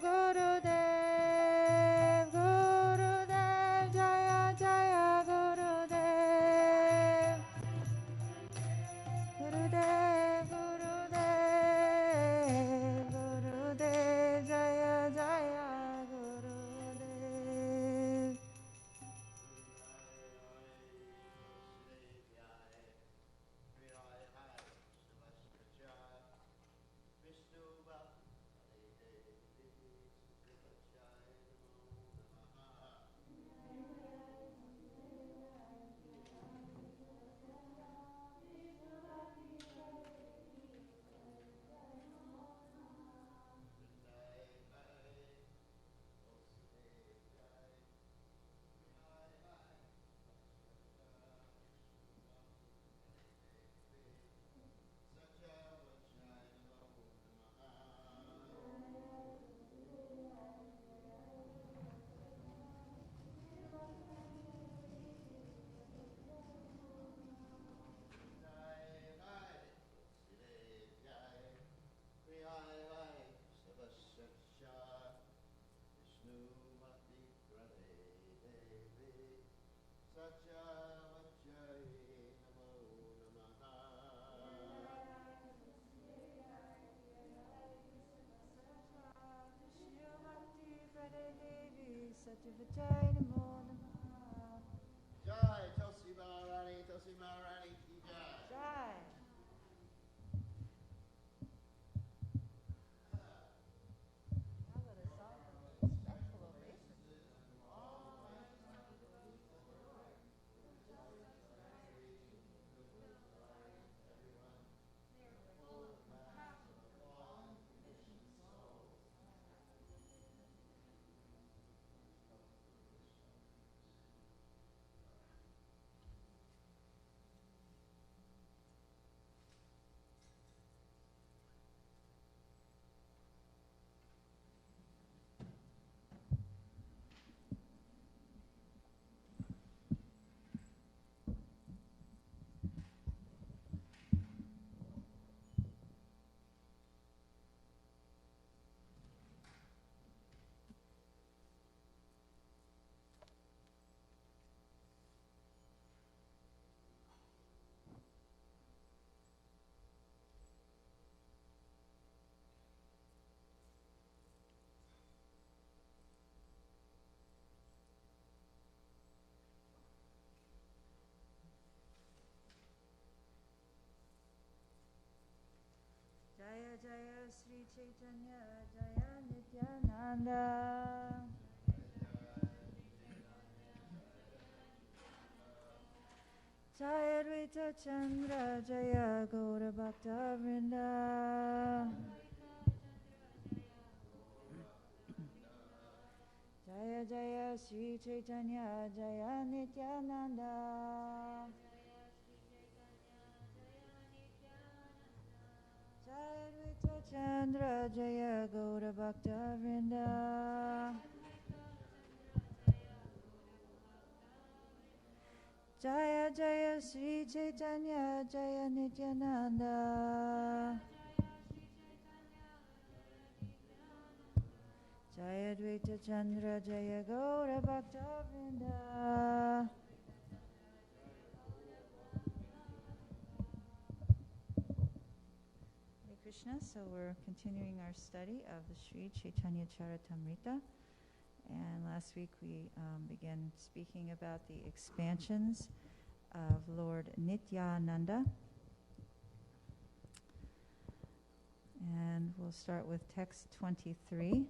Gurudev, Gurudev, Jaya Jaya Gurudev. Gurudev, Gurudev, Gurudev, Jaya Jaya Gurudev. Satyavajaya Namo Namaha. Jai, Tulsi Maharani ki jai. Jai. Now let us all have respectful obeisance. Jaya Jaya Sri Chaitanya Jaya Nityananda. Jaya Advaita Chandra Jaya Gaura Bhakta Vrinda. Jaya Jaya Sri Chaitanya Jaya Nityananda. Jaya Advaita Chandra Jaya Gaura Bhakta Vrinda. Jaya Jaya Sri Chaitanya Jaya Nityananda. Jaya Advaita Chandra Jaya Gaura Bhakta Vrinda. Hare Krishna, so we're continuing our study of the Sri Chaitanya Charitamrita. And last week we began speaking about the expansions of Lord Nityananda. And we'll start with text 23.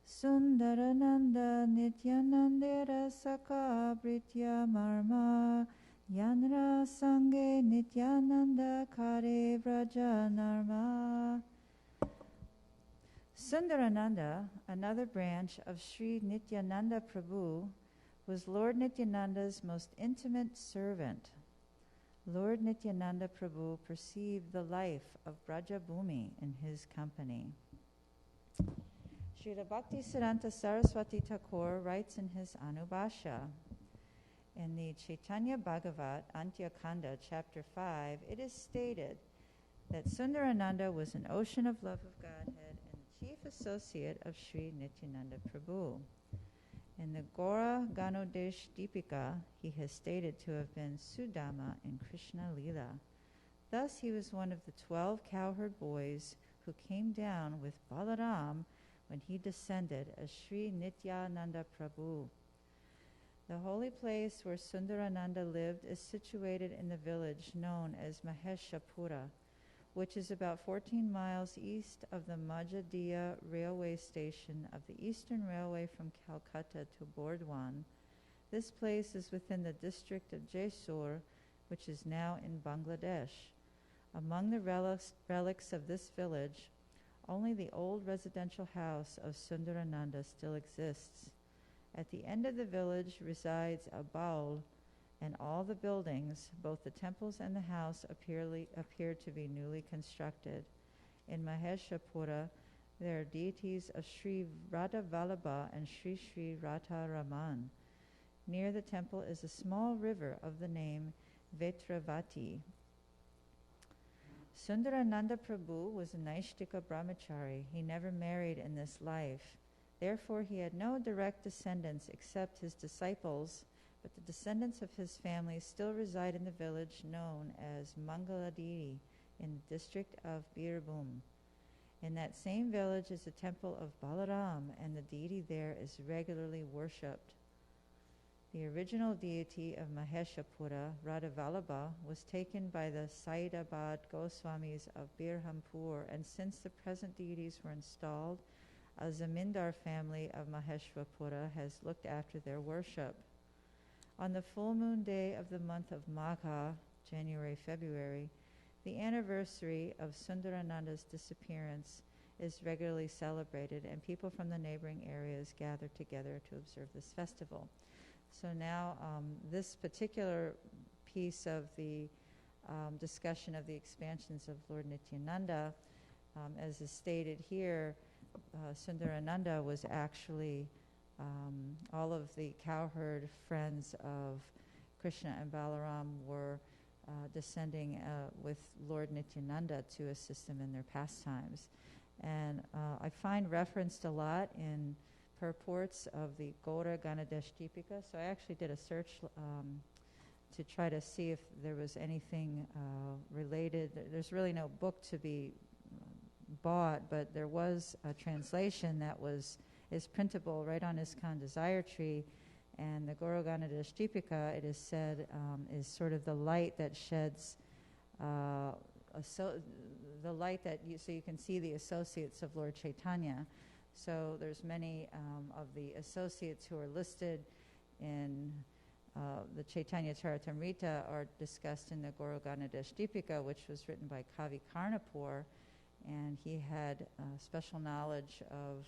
Sundarananda Nityanandera Saka Britya Marma Yanra Sange Nityananda Kare Vraja Narma. Sundarananda, another branch of Sri Nityananda Prabhu, was Lord Nityananda's most intimate servant. Lord Nityananda Prabhu perceived the life of Brajabhumi in his company. Srila Bhaktisiddhanta Saraswati Thakur writes in his Anubhashya, In the Chaitanya Bhagavat, Antyakanda, chapter 5, it is stated that Sundarananda was an ocean of love of Godhead and the chief associate of Sri Nityananda Prabhu. In the Gora Ganodesh Deepika, he has stated to have been Sudama in Krishna Lila. Thus he was one of the 12 cowherd boys who came down with Balaram when he descended as Sri Nityananda Prabhu. The holy place where Sundarananda lived is situated in the village known as Maheshapura, which is about 14 miles east of the Majadiya railway station of the Eastern Railway from Calcutta to Burdwan. This place is within the district of Jessore, which is now in Bangladesh. Among the relics of this village, only the old residential house of Sundarananda still exists. At the end of the village resides a baul, and all the buildings, both the temples and the house, appear to be newly constructed. In Maheshapura, there are deities of Sri Radha Vallabha and Sri Sri Radha Raman. Near the temple is a small river of the name Vetravati. Sundarananda Prabhu was a Naishtika brahmachari. He never married in this life. Therefore, he had no direct descendants except his disciples, but the descendants of his family still reside in the village known as Mangaladiri in the district of Birbhum. In that same village is the temple of Balaram, and the deity there is regularly worshipped. The original deity of Maheshapura, Radhavallabha, was taken by the Saidabad Goswamis of Birhampur, and since the present deities were installed, a Zamindar family of Maheshwapura has looked after their worship. On the full moon day of the month of Magha, January-February, the anniversary of Sundarananda's disappearance is regularly celebrated, and people from the neighboring areas gather together to observe this festival. So now this particular piece of the discussion of the expansions of Lord Nityananda, as is stated here, Sundarananda was actually all of the cowherd friends of Krishna and Balaram were descending with Lord Nityananda to assist them in their pastimes. And I find referenced a lot in purports of the Gora Ganadesh Deepika. So I actually did a search to try to see if there was anything related. There's really no book to be bought, but there was a translation that is printable right on ISKCON Desire Tree, and the Gora Ganadesh Deepika, it is said, is sort of the light that sheds the light that so you can see the associates of Lord Chaitanya. So there's many of the associates who are listed in the Chaitanya Charitamrita are discussed in the Gora Ganadesh Deepika, which was written by Kavi Karnapur, and he had special knowledge of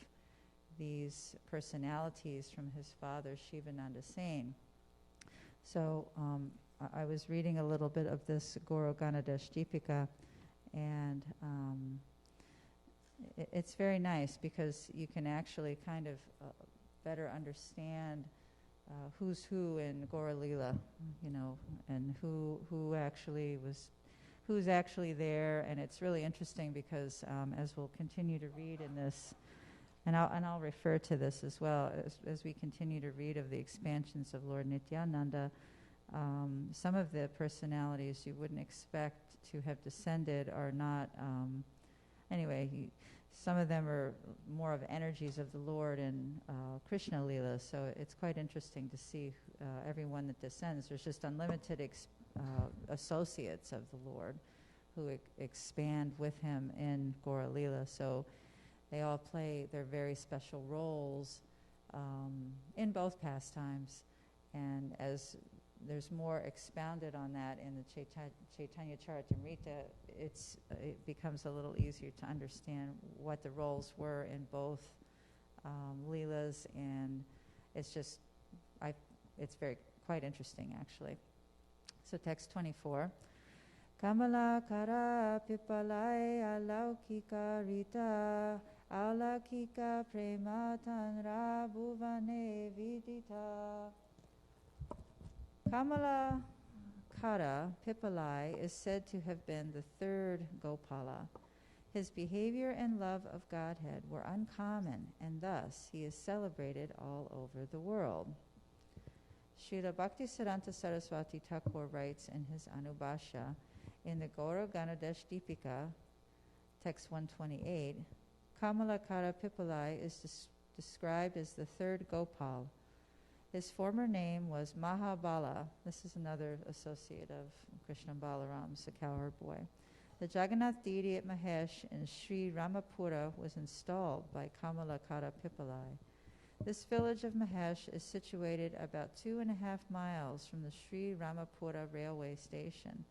these personalities from his father, Shivananda Sain. So I was reading a little bit of this Gora Ganadesh Deepika, and it's very nice because you can actually kind of better understand who's who in Gaura Leela, you know, and who's actually there. And it's really interesting because as we'll continue to read in this, and I'll refer to this as well, as we continue to read of the expansions of Lord Nityananda, some of the personalities you wouldn't expect to have descended are not, some of them are more of energies of the Lord in Krishna Leela, so it's quite interesting to see everyone that descends. There's just unlimited associates of the Lord who expand with him in Gaura Leela, so they all play their very special roles in both pastimes, and as there's more expounded on that in the Chaitanya Charitamrita, it becomes a little easier to understand what the roles were in both Leelas, and it's quite interesting actually. So text 24. Kamala kara pipalai alaukika rita alaukika prema tanra bhuvane vidita. Kamala Kara Pipalai is said to have been the third Gopala. His behavior and love of Godhead were uncommon, and thus he is celebrated all over the world. Srila Bhaktisiddhanta Saraswati Thakur writes in his Anubhashya in the Gaura Ganadesh Deepika, text 128, Kamalakara Pipalai is described as the third Gopal. His former name was Mahabala. This is another associate of Krishna Balaram, the cowherd boy. The Jagannath deity at Mahesh in Sri Ramapura was installed by Kamalakara Pipalai. This village of Mahesh is situated about 2.5 miles from the Sri Ramapura railway station.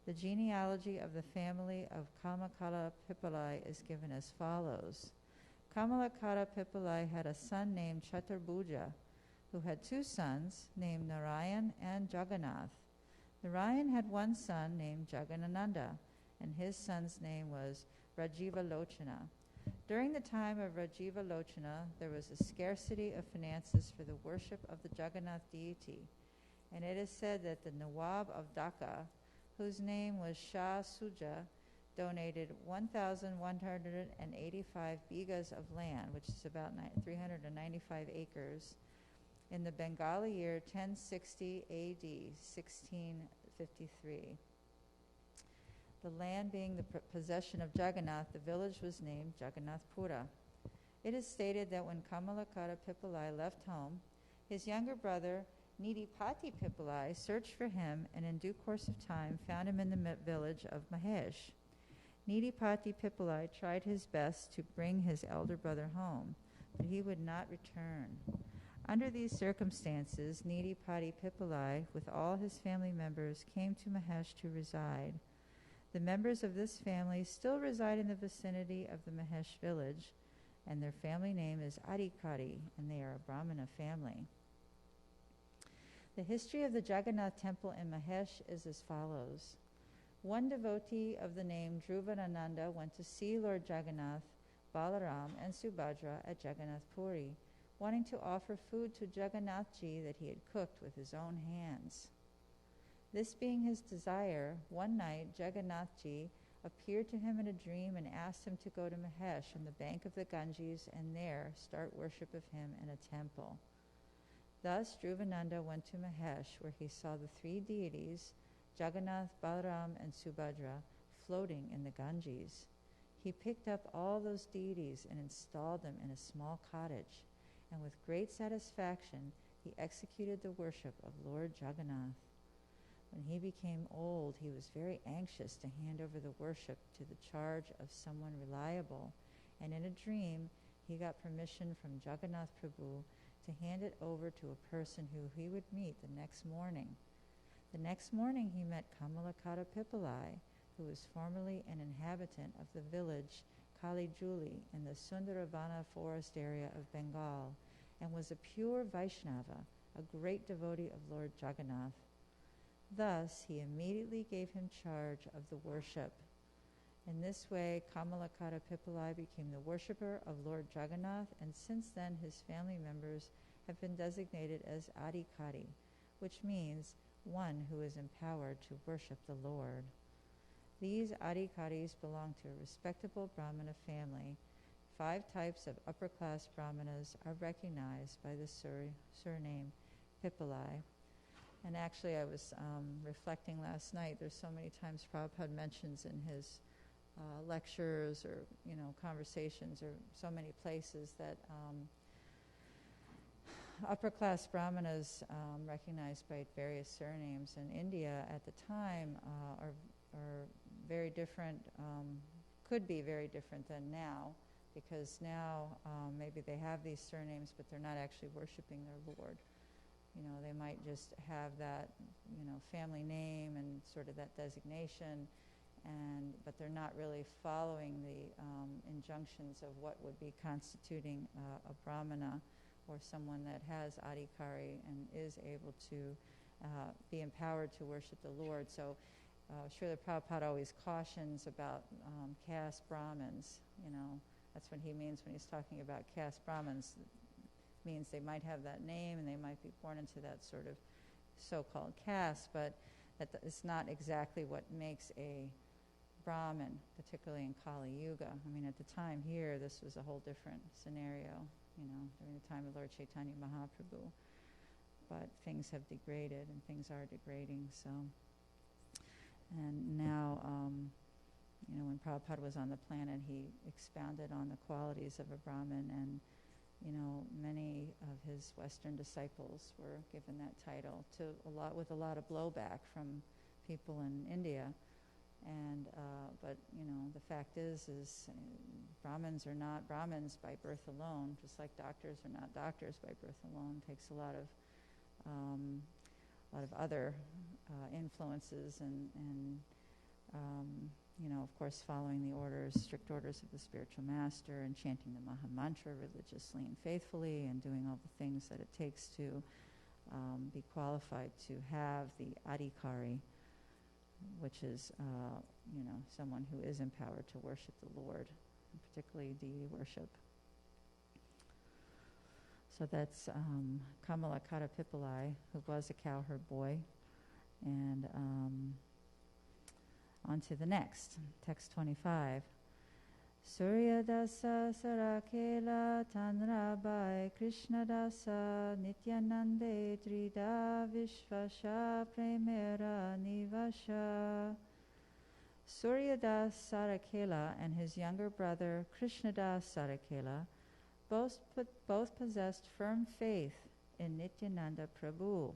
The genealogy of the family of Kamalakara Pipalai is given as follows. Kamalakara Pipalai had a son named Chaturbuja, who had 2 sons named Narayan and Jagannath. Narayan had one son named Jagadananda, and his son's name was Rajiva Lochana. During the time of Rajiva Lochana, there was a scarcity of finances for the worship of the Jagannath deity, and it is said that the Nawab of Dhaka, whose name was Shah Suja, donated 1,185 bighas of land, which is about 395 acres, in the Bengali year 1060 AD, 1653. The land being the possession of Jagannath, the village was named Jagannath Pura. It is stated that when Kamalakara Pipalai left home, his younger brother, Nidipati Pipalai, searched for him and in due course of time found him in the village of Mahesh. Nidipati Pipalai tried his best to bring his elder brother home, but he would not return. Under these circumstances, Nidipati Pipalai, with all his family members, came to Mahesh to reside. The members of this family still reside in the vicinity of the Mahesh village, and their family name is Adhikari, and they are a Brahmana family. The history of the Jagannath temple in Mahesh is as follows. One devotee of the name Dhruvananda went to see Lord Jagannath, Balaram, and Subhadra at Jagannath Puri, wanting to offer food to Jagannathji that he had cooked with his own hands. This being his desire, one night Jagannathji appeared to him in a dream and asked him to go to Mahesh on the bank of the Ganges and there start worship of him in a temple. Thus Dhruvananda went to Mahesh, where he saw the 3 deities, Jagannath, Balaram, and Subhadra, floating in the Ganges. He picked up all those deities and installed them in a small cottage, and with great satisfaction he executed the worship of Lord Jagannath. When he became old, he was very anxious to hand over the worship to the charge of someone reliable, and in a dream he got permission from Jagannath Prabhu to hand it over to a person who he would meet the next morning. The next morning he met Kamalakara Pipalai, who was formerly an inhabitant of the village Kalijuli in the Sundaravana forest area of Bengal, and was a pure Vaishnava, a great devotee of Lord Jagannath. Thus, he immediately gave him charge of the worship. In this way, Kamalakara Pipalai became the worshipper of Lord Jagannath, and since then his family members have been designated as Adhikari, which means one who is empowered to worship the Lord. These Adhikaris belong to a respectable Brahmana family. 5 types of upper-class Brahmanas are recognized by the surname Pipalai. And actually, I was reflecting last night, there's so many times Prabhupada mentions in his lectures or, conversations or so many places that upper-class Brahmanas recognized by various surnames in India at the time are very different, could be very different than now, because now maybe they have these surnames, but they're not actually worshiping their Lord. They might just have that, family name and sort of that designation, but they're not really following the injunctions of what would be constituting a Brahmana or someone that has Adhikari and is able to be empowered to worship the Lord. So Srila Prabhupada always cautions about caste Brahmins. That's what he means when he's talking about caste Brahmins. Means they might have that name and they might be born into that sort of so-called caste, but it's not exactly what makes a Brahmin, particularly in Kali Yuga. I mean, at the time here, this was a whole different scenario, during the time of Lord Chaitanya Mahaprabhu. But things have degraded, and things are degrading, so. And now, when Prabhupada was on the planet, he expounded on the qualities of a Brahmin, and many of his Western disciples were given that title with a lot of blowback from people in India. And but the fact is Brahmins are not Brahmins by birth alone, just like doctors are not doctors by birth alone. It takes a lot of other influences and of course, following the strict orders of the spiritual master, and chanting the Maha Mantra religiously and faithfully, and doing all the things that it takes to be qualified to have the adhikari, which is, someone who is empowered to worship the Lord, and particularly deity worship. So that's Kamala Kadapipalai, who was a cowherd boy. And on to the next, text 25. Suryadasa Sarakela Tanrabai Krishnadasa Nityanande Trida Vishvasha Premera Nivasha. Suryadas Sarakela and his younger brother Krishnadas Sarakela both possessed firm faith in Nityananda Prabhu.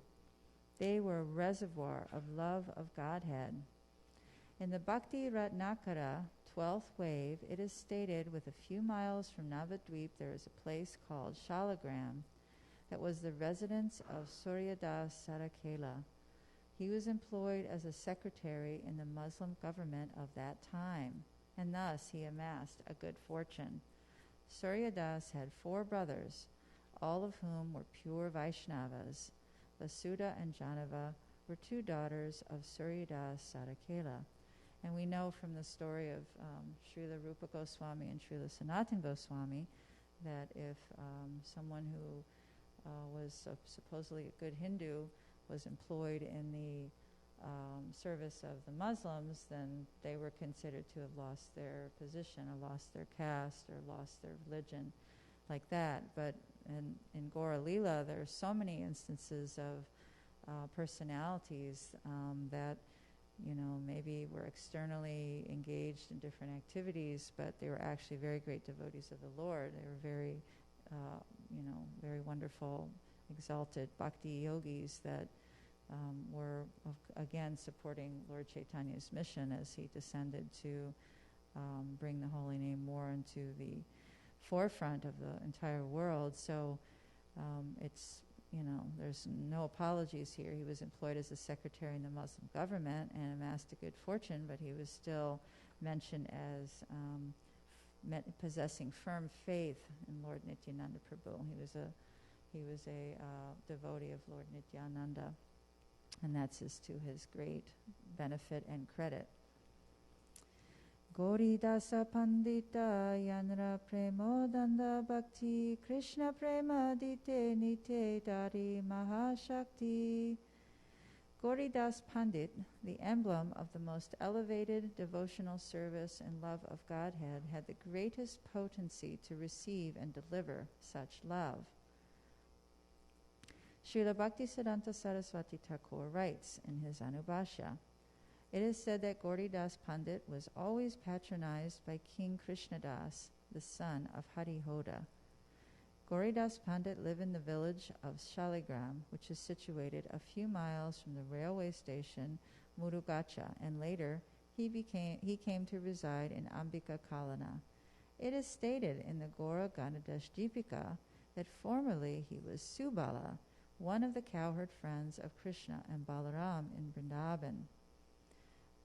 They were a reservoir of love of Godhead. In the Bhakti Ratnakara, 12th wave, it is stated, with a few miles from Navadvip there is a place called Shalagram that was the residence of Suryadas Sarakela. He was employed as a secretary in the Muslim government of that time, and thus he amassed a good fortune. Suryadas had 4 brothers, all of whom were pure Vaishnavas. Vasudha and Janava were 2 daughters of Suryadas Sarakela. And we know from the story of Srila Rupa Goswami and Srila Sanatana Goswami that if someone who was supposedly a good Hindu was employed in the service of the Muslims, then they were considered to have lost their position or lost their caste or lost their religion, like that. But in Gaura Lila, there are so many instances of personalities that maybe were externally engaged in different activities, but they were actually very great devotees of the Lord. They were very, very wonderful, exalted bhakti yogis that were, again, supporting Lord Chaitanya's mission as he descended to bring the holy name more into the forefront of the entire world. So it's, there's no apologies here. He was employed as a secretary in the Muslim government and amassed a good fortune, but he was still mentioned as possessing firm faith in Lord Nityananda Prabhu. He was a devotee of Lord Nityananda, and that's to his great benefit and credit. Goridasa Pandita Yanra Premodanda Bhakti Krishna Prema Dite Nite Dari Mahashakti. Goridas Pandit, the emblem of the most elevated devotional service and love of Godhead, had the greatest potency to receive and deliver such love. Srila Bhaktisiddhanta Saraswati Thakur writes in his Anubhashya, it is said that Goridas Pandit was always patronized by King Krishnadas, the son of Harihoda. Goridas Pandit lived in the village of Shaligram, which is situated a few miles from the railway station Murugacha, and later he came to reside in Ambika Kalana. It is stated in the Gaura Ganadash Deepika that formerly he was Subala, one of the cowherd friends of Krishna and Balaram in Vrindavan.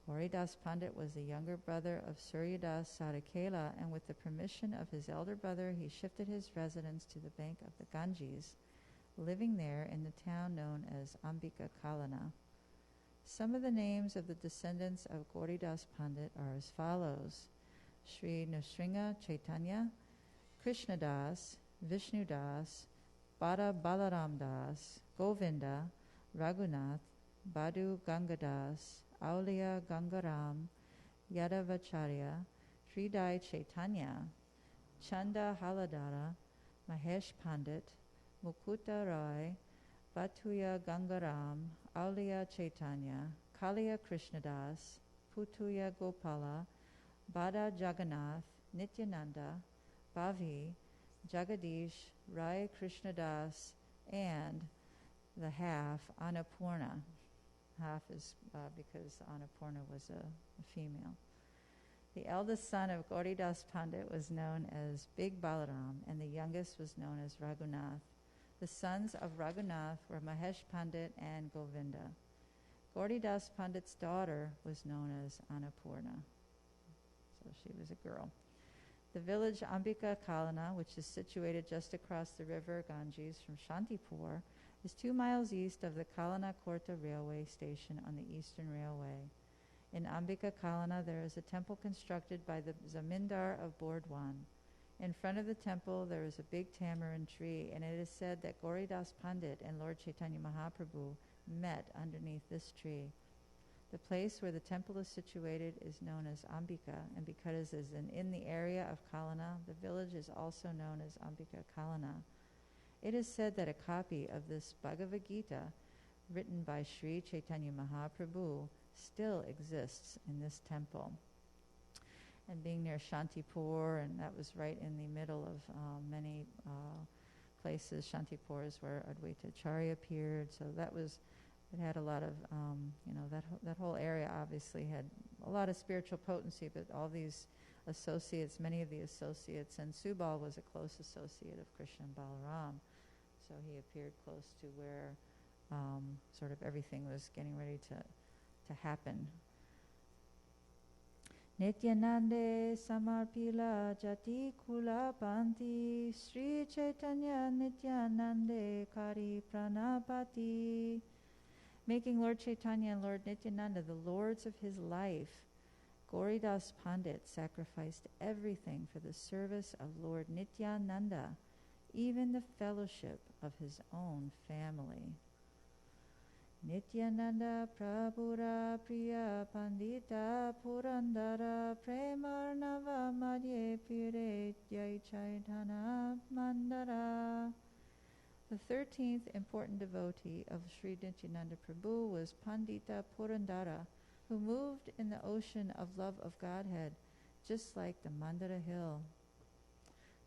Goridas Pandit was the younger brother of Suryadas Sarakela, and with the permission of his elder brother, he shifted his residence to the bank of the Ganges, living there in the town known as Ambika Kalana. Some of the names of the descendants of Goridas Pandit are as follows: Sri Nrsimha Chaitanya, Krishnadas, Vishnudas, Bada Balaram Das, Govinda, Raghunath, Badhu Gangadas, Aulia Gangaram, Yadavacharya, Sridai Chaitanya, Chanda Haladara, Mahesh Pandit, Mukuta Roy, Batuya Gangaram, Aulia Chaitanya, Kaliya Krishnadas, Putuya Gopala, Bada Jagannath, Nityananda, Bhavi, Jagadish, Rai Krishnadas, and the half, Annapurna. Half is because Annapurna was a female. The eldest son of Gauridas Pandit was known as Big Balaram, and the youngest was known as Raghunath. The sons of Raghunath were Mahesh Pandit and Govinda. Gauridas Pandit's daughter was known as Annapurna. So she was a girl. The village Ambika Kalana, which is situated just across the river Ganges from Shantipur, is 2 miles east of the Kalana Korta railway station on the Eastern Railway. In Ambika Kalana, there is a temple constructed by the Zamindar of Bordwan. In front of the temple, there is a big tamarind tree, and it is said that Gauridas Pandit and Lord Chaitanya Mahaprabhu met underneath this tree. The place where the temple is situated is known as Ambika, and because it is in the area of Kalana, the village is also known as Ambika Kalana. It is said that a copy of this Bhagavad Gita, written by Sri Chaitanya Mahaprabhu, still exists in this temple. And being near Shantipur, and that was right in the middle of many places. Shantipur is where Advaita Acharya appeared, so it had a lot of, that whole area obviously had a lot of spiritual potency, but all these associates, many of the associates, and Subal was a close associate of Krishna and Balaram, so he appeared close to where sort of everything was getting ready to happen. Nityanande samarpila jati kula panti Sri Chaitanya Nityanande kari pranapati. Making Lord Chaitanya and Lord Nityananda the lords of his life, Gauridas Pandit sacrificed everything for the service of Lord Nityananda, even the fellowship of his own family. Nityananda Prabhura Priya Pandita Purandara Premarnava Madhye Pire Jai Chaitanya Mandara. The 13th important devotee of Sri Nityananda Prabhu was Pandita Purandara, who moved in the ocean of love of Godhead, just like the Mandara hill.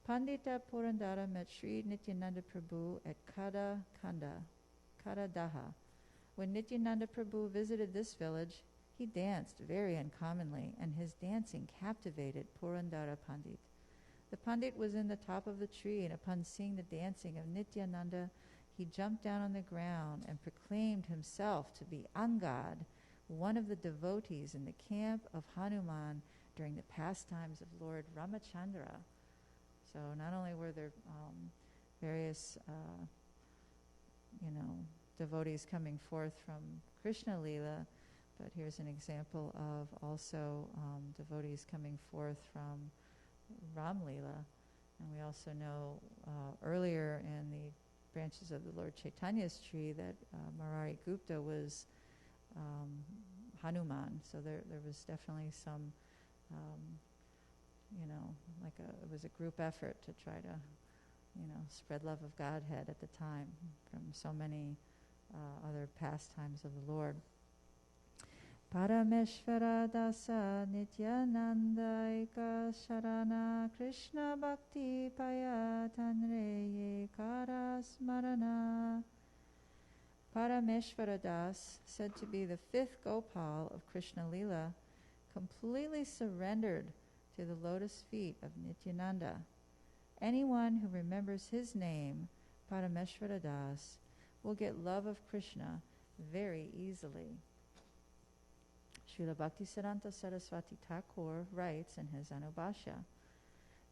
Pandita Purandara met Sri Nityananda Prabhu at Kadadaha. When Nityananda Prabhu visited this village, he danced very uncommonly, and his dancing captivated Purandara Pandit. The Pandit was in the top of the tree, and upon seeing the dancing of Nityananda, he jumped down on the ground and proclaimed himself to be Angad, one of the devotees in the camp of Hanuman during the pastimes of Lord Ramachandra. So not only were there various, devotees coming forth from Krishna Lila, but here's an example of also devotees coming forth from Ram Lila. And we also know earlier in the branches of the Lord Chaitanya's tree that Murari Gupta was Hanuman. So there was definitely some, it was a group effort to try to, spread love of Godhead at the time from so many other pastimes of the Lord. Parameshvara dasa nityananda eka sharana Krishna bhakti payatanreye kara smarana. Parameshvara Das, said to be the 5th Gopal of Krishna Lila, completely surrendered to the lotus feet of Nityananda. Anyone who remembers his name, Parameshvara Das, will get love of Krishna very easily. Srila Bhaktisiddhanta Saraswati Thakur writes in his Anubhashya,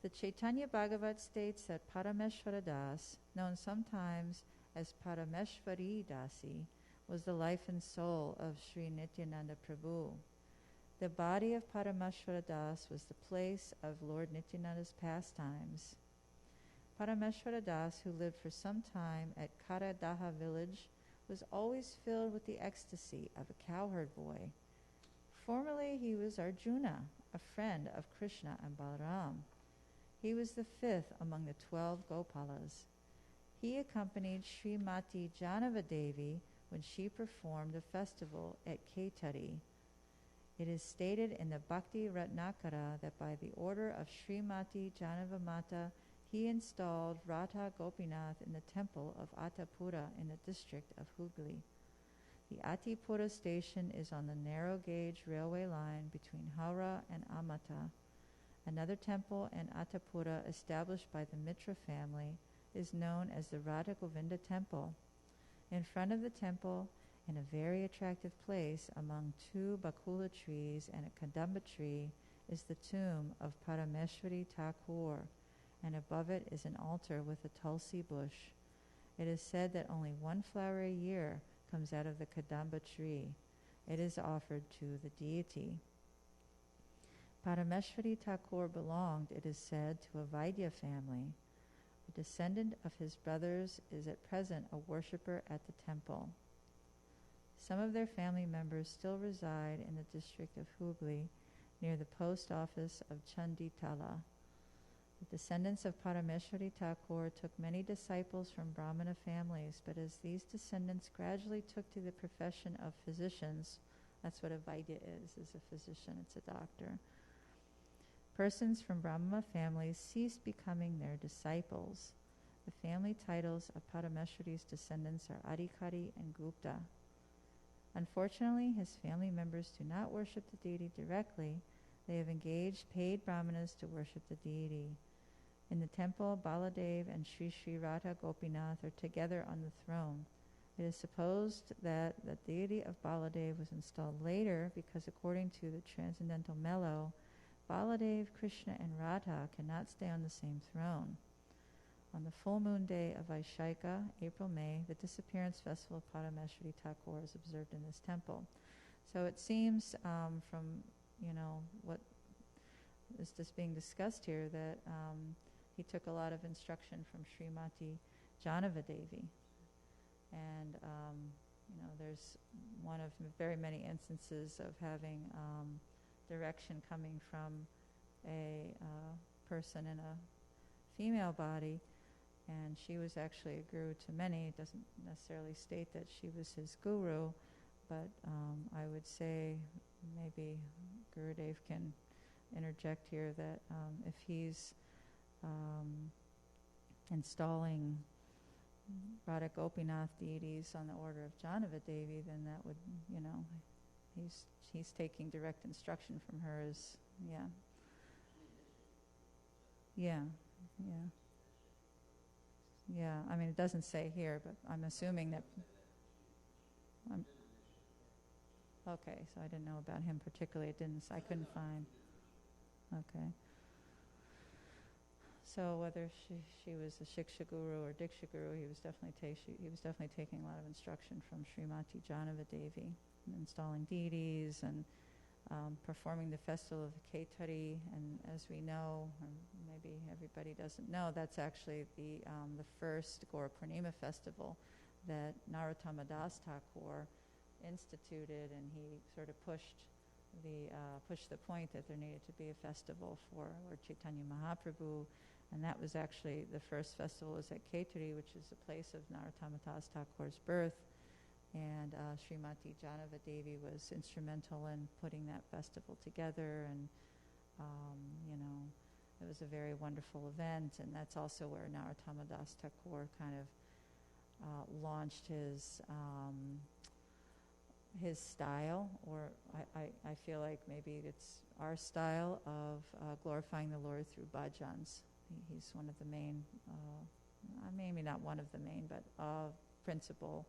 the Chaitanya Bhagavat states that Parameshvara Das, known sometimes as Parameshvari Dasi, was the life and soul of Sri Nityananda Prabhu. The body of Parameshvara Das was the place of Lord Nityananda's pastimes. Parameshvara Das, who lived for some time at Karadaha village, was always filled with the ecstasy of a cowherd boy. Formerly he was Arjuna, a friend of Krishna and Balaram. He was the fifth among the 12 Gopalas. He accompanied Srimati Janavadevi when she performed the festival at Ketari. It is stated in the Bhakti Ratnakara that by the order of Srimati Janavamata, he installed Radha Gopinath in the temple of Attapura in the district of Hooghly. The Attipura station is on the narrow gauge railway line between Howrah and Amata. Another temple in Attapura established by the Mitra family is known as the Radha Govinda temple. In front of the temple, in a very attractive place among 2 bakula trees and a kadamba tree, is the tomb of Parameshwari Thakur, and above it is an altar with a tulsi bush. It is said that only 1 flower a year comes out of the kadamba tree. It is offered to the deity. Parameshwari Thakur belonged, it is said, to a Vaidya family. A descendant of his brothers is at present a worshipper at the temple. Some of their family members still reside in the district of Hooghly, near the post office of Chanditala. The descendants of Parameshwari Thakur took many disciples from Brahmana families, but as these descendants gradually took to the profession of physicians, that's what a Vaidya is a physician, it's a doctor. Persons from Brahmana families ceased becoming their disciples. The family titles of Parameshwari's descendants are Adhikari and Gupta. Unfortunately, his family members do not worship the deity directly. They have engaged paid brahmanas to worship the deity. In the temple, Baladev and Sri Sri Radha Gopinath are together on the throne. It is supposed that the deity of Baladev was installed later because according to the Transcendental Mellow, Baladev, Krishna, and Radha cannot stay on the same throne. On the full moon day of Vaishaika, April-May, the disappearance festival of Parameshwari Thakur is observed in this temple. So it seems from, what is just being discussed here that he took a lot of instruction from Srimati Janavadevi. And, there's one of very many instances of having direction coming from a person in a female body, and she was actually a guru to many. It doesn't necessarily state that she was his guru, but I would say maybe Gurudev can interject here that if he's installing Radha Gopinath deities on the order of Janavadevi, then that would, he's taking direct instruction from her as, Yeah, I mean, it doesn't say here, but I'm assuming that... okay, so I didn't know about him particularly. I couldn't find... Okay. So whether she was a Shiksha Guru or Diksha Guru, he was definitely taking a lot of instruction from Srimati Janavadevi, installing deities and performing the festival of the Ketari. And as we know, or maybe everybody doesn't know, that's actually the first Gaura Purnima festival that Narottama Das Thakur instituted, and he sort of pushed the point that there needed to be a festival for Lord Chaitanya Mahaprabhu. And that was actually the first festival was at Ketari, which is the place of Narottama Das Thakur's birth. And Srimati Janavadevi was instrumental in putting that festival together. And, it was a very wonderful event. And that's also where Narottama Das Thakur kind of launched his style, or I feel like maybe it's our style of glorifying the Lord through bhajans. He's one of the main, maybe not one of the main, but principal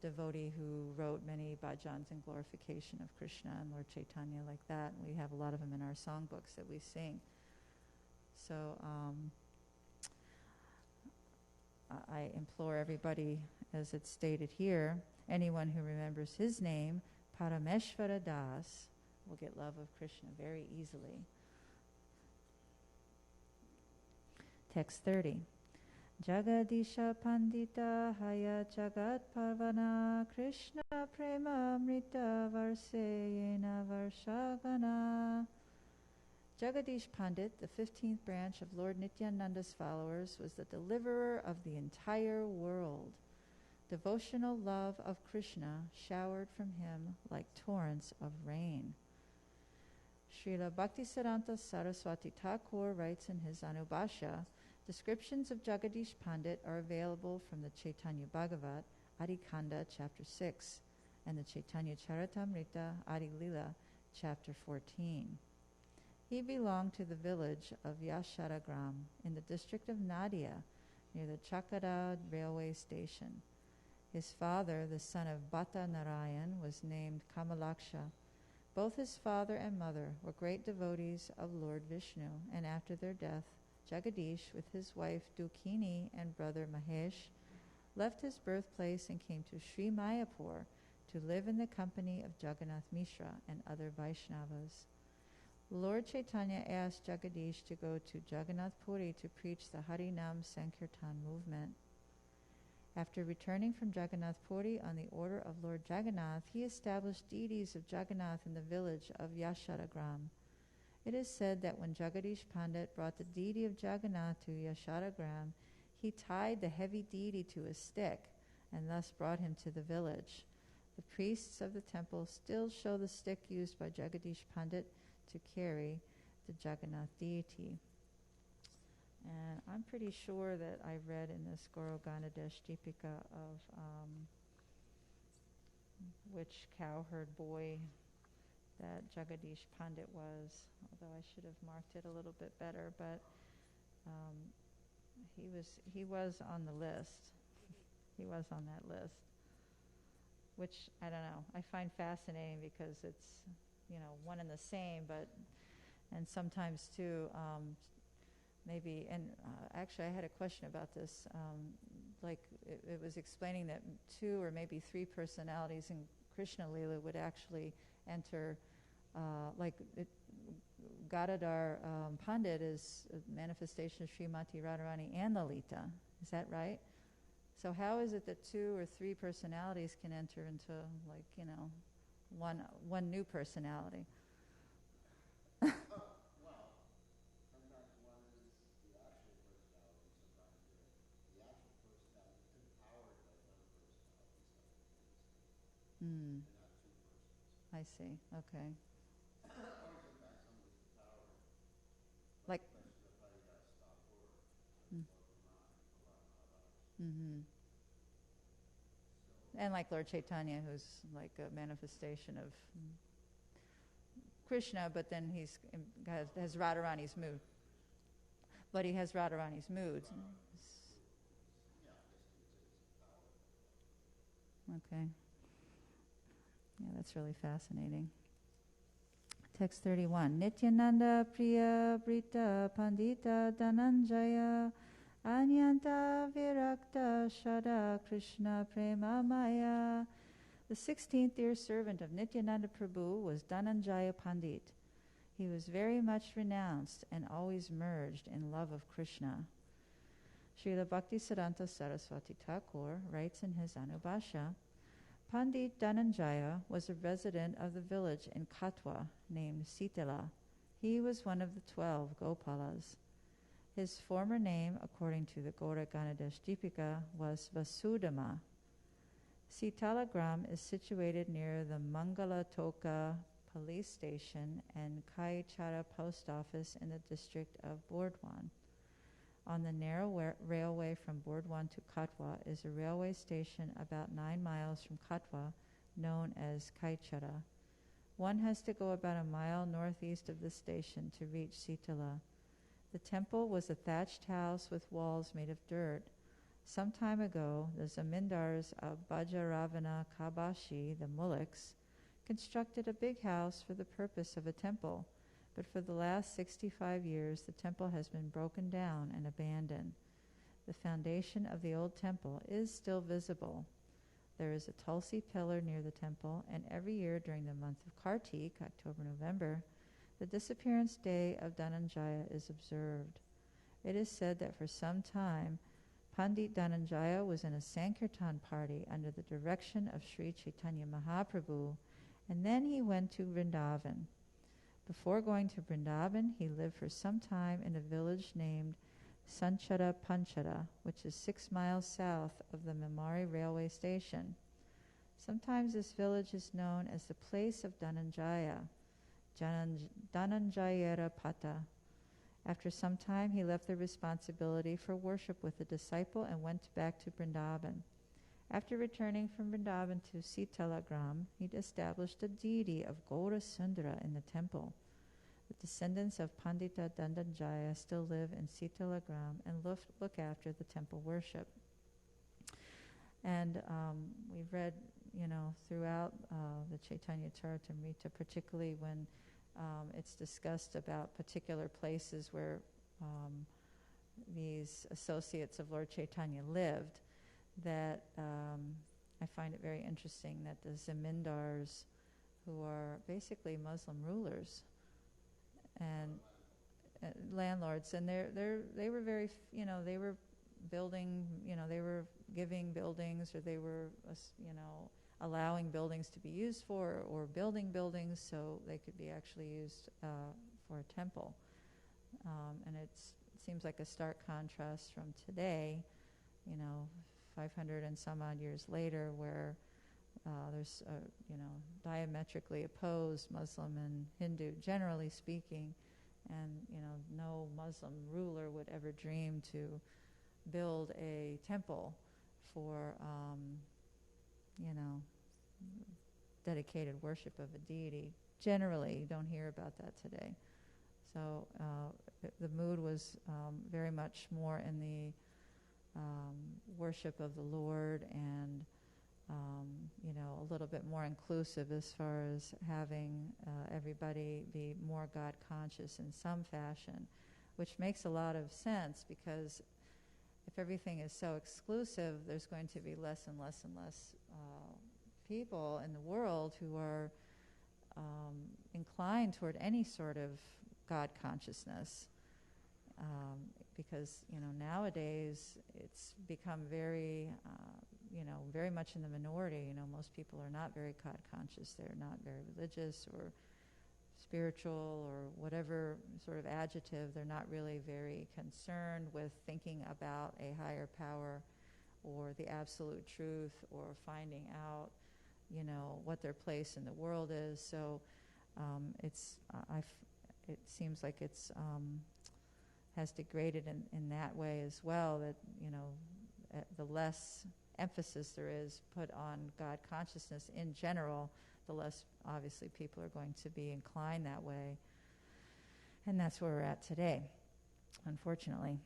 devotee who wrote many bhajans in glorification of Krishna and Lord Chaitanya like that. And we have a lot of them in our songbooks that we sing. So I implore everybody, as it's stated here, anyone who remembers his name, Parameshvara Das, will get love of Krishna very easily. Text 30. Jagadisha Pandita Haya Jagat Parvana Krishna Prema Amrita Varseyena Varshagana. Jagadish Pandit, the 15th branch of Lord Nityananda's followers, was the deliverer of the entire world. Devotional love of Krishna showered from him like torrents of rain. Srila Bhaktisiddhanta Saraswati Thakur writes in his Anubhashya, descriptions of Jagadish Pandit are available from the Chaitanya Bhagavat, Adi Kanda, chapter 6, and the Chaitanya Charitamrita, Adi Lila, chapter 14. He belonged to the village of Yashadagram in the district of Nadia, near the Chakada railway station. His father, the son of Bhatta Narayan, was named Kamalaksha. Both his father and mother were great devotees of Lord Vishnu, and after their death, Jagadish, with his wife Dukini and brother Mahesh, left his birthplace and came to Sri Mayapur to live in the company of Jagannath Mishra and other Vaishnavas. Lord Chaitanya asked Jagadish to go to Jagannath Puri to preach the Harinam Sankirtan movement. After returning from Jagannath Puri on the order of Lord Jagannath, he established deities of Jagannath in the village of Yashadagram. It is said that when Jagadish Pandit brought the deity of Jagannath to Yashadagram, he tied the heavy deity to a stick and thus brought him to the village. The priests of the temple still show the stick used by Jagadish Pandit to carry the Jagannath deity. And I'm pretty sure that I read in this Goro Ganadesh Deepika of which cowherd boy that Jagadish Pandit was, although I should have marked it a little bit better, but he was on the list. He was on that list, which I don't know. I find fascinating because it's one and the same, and sometimes too. Maybe, and actually I had a question about this, like it was explaining that 2 or maybe 3 personalities in Krishna Lila would actually enter, Gadadhar Pandit is a manifestation of Srimati Radharani and Lalita, is that right? So how is it that 2 or 3 personalities can enter into one new personality? I see. Okay. Like. Mm-hmm. And like Lord Chaitanya, who's like a manifestation of Krishna, but then has Radharani's mood. But he has Radharani's moods. Okay. Yeah, that's really fascinating. Text 31. Nityananda Priya Brita Pandita Dhananjaya Anyanta Virakta Shada Krishna Prema Maya. The 16th year servant of Nityananda Prabhu was Dhananjaya Pandit. He was very much renounced and always merged in love of Krishna. Srila Bhaktisiddhanta Saraswati Thakur writes in his Anubhashya, Pandit Dhananjaya was a resident of the village in Katwa named Sitala. He was one of the 12 Gopalas. His former name, according to the Gora Ganadesh Deepika, was Vasudama. Sitalagram is situated near the Mangalatoka police station and Kaichara post office in the district of Burdwan. On the narrow railway from Burdwan to Katwa is a railway station about 9 miles from Katwa, known as Kaichara. One has to go about a mile northeast of the station to reach Sitala. The temple was a thatched house with walls made of dirt. Some time ago, the zamindars of Bajaravana Kabashi, the Muliks, constructed a big house for the purpose of a temple. But for the last 65 years, the temple has been broken down and abandoned. The foundation of the old temple is still visible. There is a Tulsi pillar near the temple, and every year during the month of Kartik, October-November, the disappearance day of Dhananjaya is observed. It is said that for some time, Pandit Dhananjaya was in a Sankirtan party under the direction of Sri Chaitanya Mahaprabhu, and then he went to Vrindavan. Before going to Vrindavan, he lived for some time in a village named Sanchara Panchara, which is 6 miles south of the Memari railway station. Sometimes this village is known as the place of Dhananjaya, Dhananjayera Pata. After some time, he left the responsibility for worship with the disciple and went back to Vrindavan. After returning from Vrindavan to Sitalagram, he established a deity of Gaura Sundara in the temple. The descendants of Pandita Dhananjaya still live in Sitalagram and look after the temple worship. And we've read, throughout the Chaitanya Charitamrita, particularly when it's discussed about particular places where these associates of Lord Chaitanya lived, that I find it very interesting that the zamindars, who are basically Muslim rulers and landlords, and they were very, they were building, they were giving buildings, or they were, allowing buildings to be used for, or building buildings so they could be actually used for a temple. And it seems like a stark contrast from today, 500 and some odd years later, where there's, diametrically opposed Muslim and Hindu, generally speaking, and, no Muslim ruler would ever dream to build a temple for, dedicated worship of a deity. Generally, you don't hear about that today. So the mood was very much more in the worship of the Lord, and a little bit more inclusive as far as having everybody be more God conscious in some fashion, which makes a lot of sense, because if everything is so exclusive, there's going to be less and less and less people in the world who are inclined toward any sort of God consciousness. Because, nowadays it's become very, very much in the minority. Most people are not very God conscious. They're not very religious or spiritual or whatever sort of adjective. They're not really very concerned with thinking about a higher power or the absolute truth, or finding out, what their place in the world is. So it seems like it's has degraded in that way as well, that, the less emphasis there is put on God consciousness in general, the less obviously people are going to be inclined that way. And that's where we're at today, unfortunately.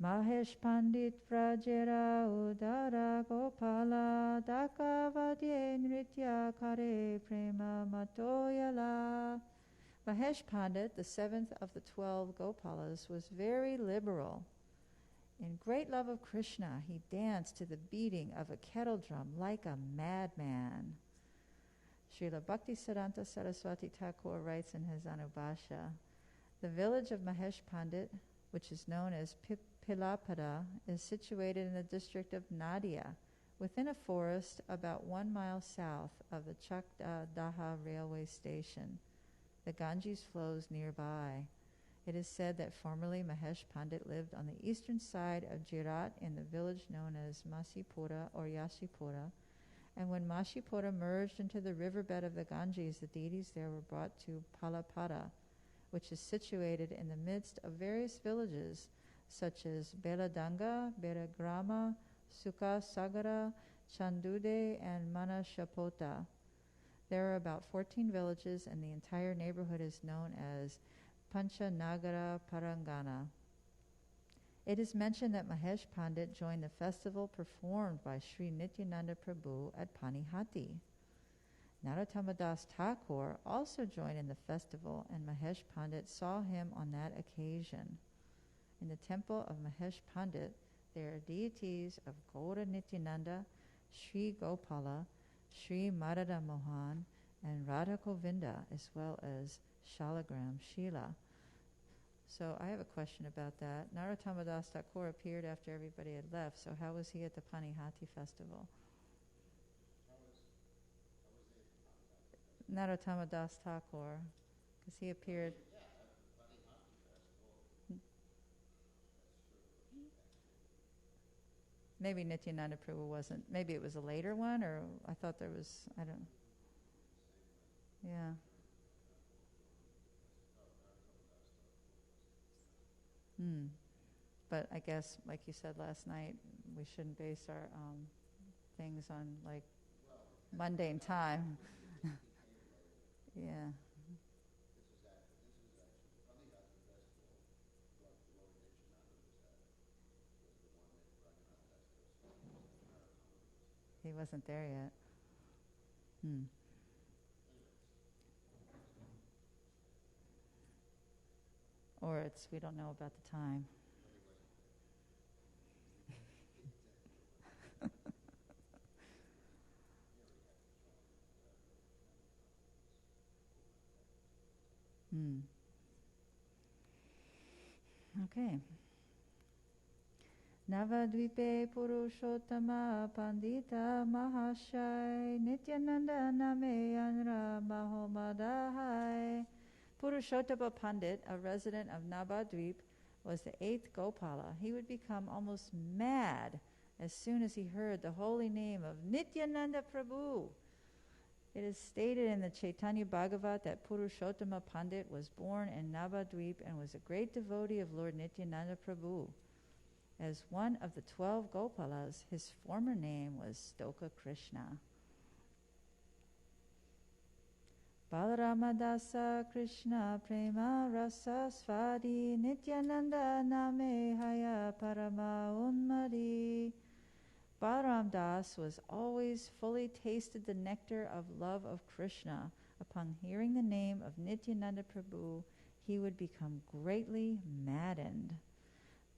Mahesh Pandit Vrajera Udara Gopala Dakavadye Nritya Kare Prema Matoyala. Mahesh Pandit, the 7th of the 12 Gopalas, was very liberal. In great love of Krishna, he danced to the beating of a kettle drum like a madman. Srila Bhaktisiddhanta Saraswati Thakur writes in his Anubhasha, the village of Mahesh Pandit, which is known as Pilapada, is situated in the district of Nadia, within a forest about 1 mile south of the Chakdaha railway station. The Ganges flows nearby. It is said that formerly Mahesh Pandit lived on the eastern side of Jirat in the village known as Masipura or Yashipura, and when Mashipura merged into the riverbed of the Ganges, the deities there were brought to Palapada, which is situated in the midst of various villages such as Beladanga, Belagrama, Sukha Sagara, Chandude, and Manashapota. There are about 14 villages, and the entire neighborhood is known as Panchanagara Parangana. It is mentioned that Mahesh Pandit joined the festival performed by Sri Nityananda Prabhu at Panihati. Narottama Das Thakur also joined in the festival, and Mahesh Pandit saw him on that occasion. In the temple of Mahesh Pandit, there are deities of Gaura Nityananda, Sri Gopala, Sri Madhada Mohan, and Radha Govinda, as well as Shalagram Shila. So I have a question about that. Narottama Das Thakur appeared after everybody had left, so how was he at the Panihati festival? Narottama Das Thakur, because he appeared... Yeah, at the Panihati festival. Hmm. That's true. Maybe Nityananda Prabhu wasn't, maybe it was a later one, or I thought there was, I don't... Yeah. But I guess, like you said last night, we shouldn't base our things on like mundane time. Yeah. He wasn't there yet. Or it's, we don't know about the time. Okay. Navadvipe Purushottama Pandita Mahashai Nityananda Namayanra Mahomadahai. Purushottama Pandit, a resident of Navadvip, was the 8th Gopala. He would become almost mad as soon as he heard the holy name of Nityananda Prabhu. It is stated in the Chaitanya Bhagavat that Purushottama Pandit was born in Navadvip and was a great devotee of Lord Nityananda Prabhu. As one of the 12 Gopalas, his former name was Stoka Krishna. Balaramadasa Krishna Prema Rasa Svadi Nityananda Name Haya Parama Unmadi. Balaram Das was always fully tasted the nectar of love of Krishna. Upon hearing the name of Nityananda Prabhu, he would become greatly maddened.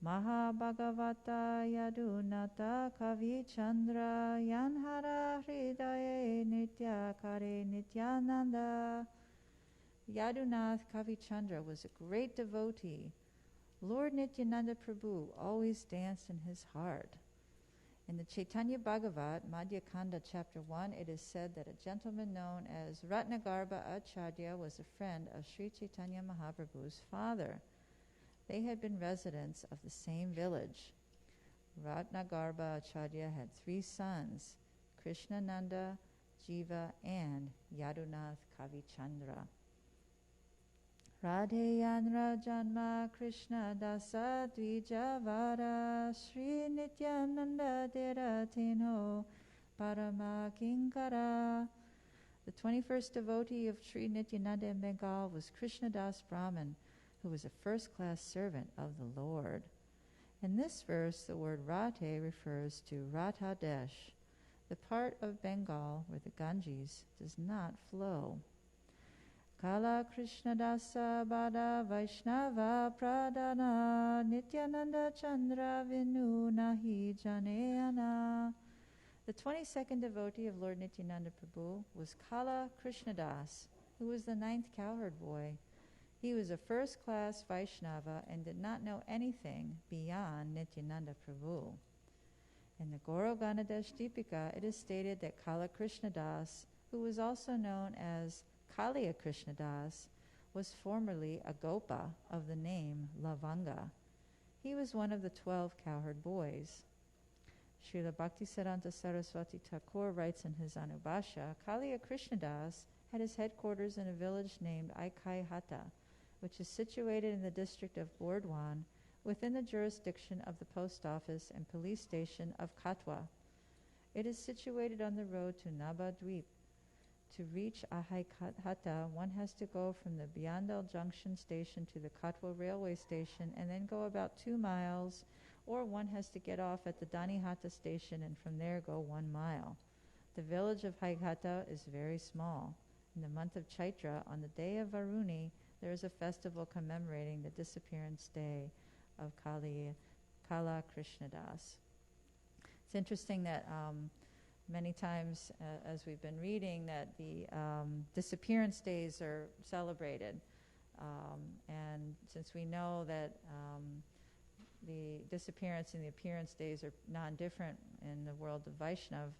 Maha Bhagavata Yadunata Kavi Chandra Yanhara Hridaye Nitya Kare Nityananda. Yadunath Kavi Chandra was a great devotee. Lord Nityananda Prabhu always danced in his heart. In the Chaitanya Bhagavat, Madhya Kanda chapter 1, it is said that a gentleman known as Ratnagarbha Acharya was a friend of Sri Chaitanya Mahaprabhu's father. They had been residents of the same village. Ratnagarbha Acharya had 3 sons, Krishnananda, Jiva, and Yadunath Kavichandra. Radheyanra Janma Krishna Dasa Dvijavara Sri Nityananda Deratino Parama Kinkara. The 21st devotee of Sri Nityananda in Bengal was Krishnadas Brahman, who was a first-class servant of the Lord. In this verse, the word Radhe refers to Radhadesh, the part of Bengal where the Ganges does not flow. Kala Krishnadasa Bada Vaishnava Pradana Nityananda Chandra Vinu Nahi Janayana. The 22nd devotee of Lord Nityananda Prabhu was Kala Krishnadas, who was the 9th cowherd boy. He was a first-class Vaishnava and did not know anything beyond Nityananda Prabhu. In the Goro Ganadesh Deepika, it is stated that Kala Krishnadas, who was also known as Kaliya Krishnadas, was formerly a Gopa of the name Lavanga. He was one of the 12 cowherd boys. Srila Bhaktisiddhanta Saraswati Thakur writes in his Anubhasha, Kaliya Krishnadas had his headquarters in a village named Aikai Hata, which is situated in the district of Burdwan, within the jurisdiction of the post office and police station of Katwa. It is situated on the road to Nabadwip. To reach Ahai Hata, one has to go from the Biandal Junction station to the Katwa railway station and then go about 2 miles, or one has to get off at the Danihata station and from there go 1 mile. The village of Haigata is very small. In the month of Chaitra, on the day of Varuni, there is a festival commemorating the disappearance day of Kala Krishnadas. It's interesting that many times, as we've been reading, that the disappearance days are celebrated. And since we know that the disappearance and the appearance days are non-different in the world of Vaishnav,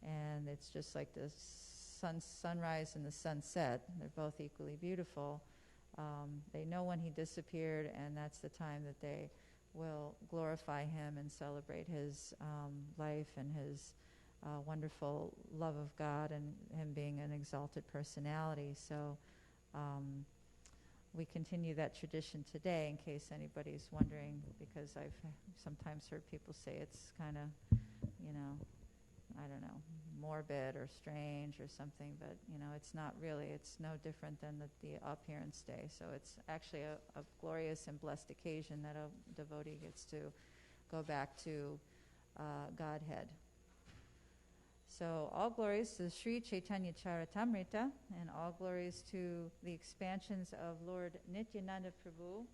and it's just like the sunrise and the sunset, they're both equally beautiful. They know when he disappeared, and that's the time that they will glorify him and celebrate his life and his wonderful love of God and him being an exalted personality. So we continue that tradition today, in case anybody's wondering, because I've sometimes heard people say it's kind of, I don't know, morbid or strange or something, but, it's not really. It's no different than the appearance day. So it's actually a glorious and blessed occasion that a devotee gets to go back to Godhead. So all glories to Sri Chaitanya Charitamrita, and all glories to the expansions of Lord Nityananda Prabhu,